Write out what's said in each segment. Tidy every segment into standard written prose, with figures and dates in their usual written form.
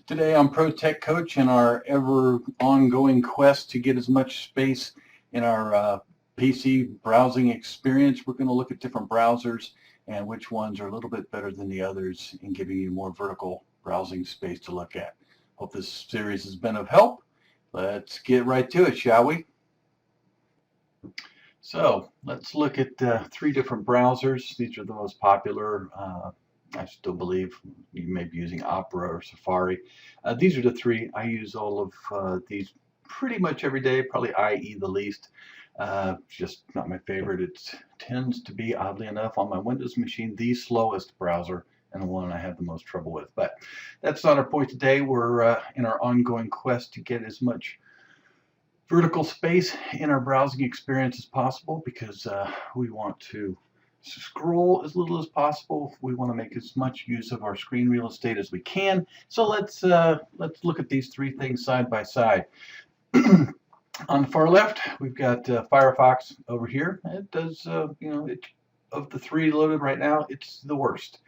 Today I'm Pro Tech Coach in our ever ongoing quest to get as much space in our PC browsing experience. We're going to look at different browsers and which ones are a little bit better than the others in giving you more vertical browsing space to look at. Hope this series has been of help. Let's get right to it, shall we? So let's look at three different browsers. These are the most popular. I still believe you may be using Opera or Safari. These are the three. I use all of these pretty much every day, probably IE the least. Just not my favorite. It tends to be, oddly enough, on my Windows machine, the slowest browser and the one I have the most trouble with. But that's not our point today. We're in our ongoing quest to get as much vertical space in our browsing experience as possible because we want to scroll as little as possible. We want to make as much use of our screen real estate as we can. So let's look at these three things side by side. On the far left, we've got Firefox over here. It does, of the three loaded right now, it's the worst.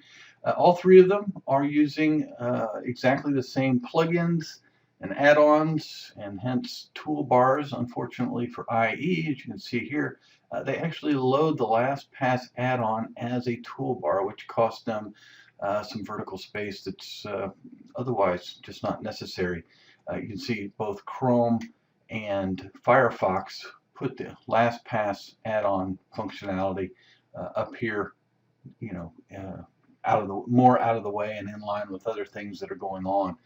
All three of them are using exactly the same plugins and add-ons and hence toolbars. Unfortunately for IE, as you can see here, they actually load the LastPass add-on as a toolbar, which costs them some vertical space that's otherwise just not necessary. You can see both Chrome and Firefox put the LastPass add-on functionality up here, out of the way and in line with other things that are going on.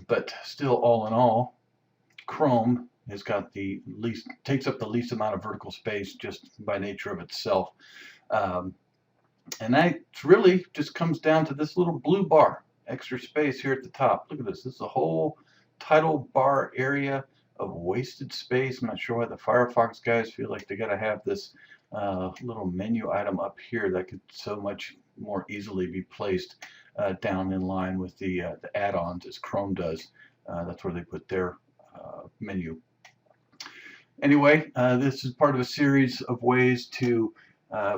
But still, all in all, Chrome has got takes up the least amount of vertical space just by nature of itself. And that really just comes down to this little blue bar, extra space here at the top. Look at this. This is a whole title bar area of wasted space. I'm not sure why the Firefox guys feel like they got to have this little menu item up here that could so much more easily be placed down in line with the add-ons as Chrome does. That's where they put their menu. Anyway, this is part of a series of ways to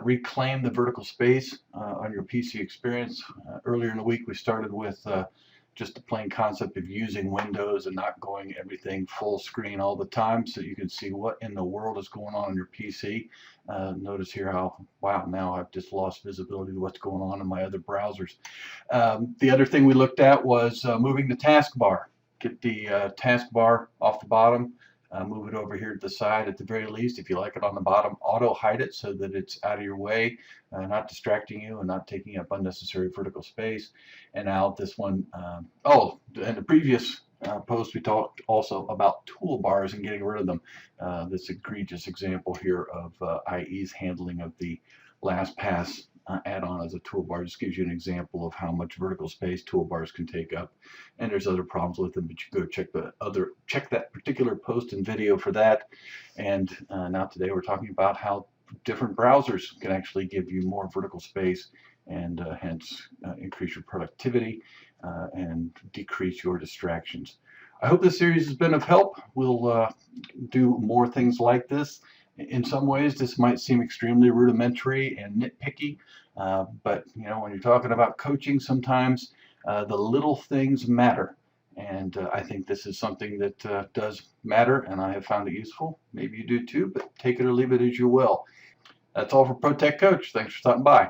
reclaim the vertical space on your PC experience. Earlier in the week we started with just the plain concept of using Windows and not going everything full screen all the time so you can see what in the world is going on your PC. Notice here how, wow, now I've just lost visibility to what's going on in my other browsers. The other thing we looked at was moving the taskbar. Get the taskbar off the bottom, move it over here to the side at the very least. If you like it on the bottom, auto hide it so that it's out of your way, not distracting you and not taking up unnecessary vertical space. And now this one, in the previous post we talked also about toolbars and getting rid of them. This egregious example here of IE's handling of the LastPass add-on as a toolbar just gives you an example of how much vertical space toolbars can take up, and there's other problems with them, but you go check that particular post and video for that. And now today we're talking about how different browsers can actually give you more vertical space and hence increase your productivity and decrease your distractions. I hope this series has been of help. We'll do more things like this. In some ways, this might seem extremely rudimentary and nitpicky, but when you're talking about coaching, sometimes the little things matter. And I think this is something that does matter, and I have found it useful. Maybe you do too, but take it or leave it as you will. That's all for Pro Tech Coach. Thanks for stopping by.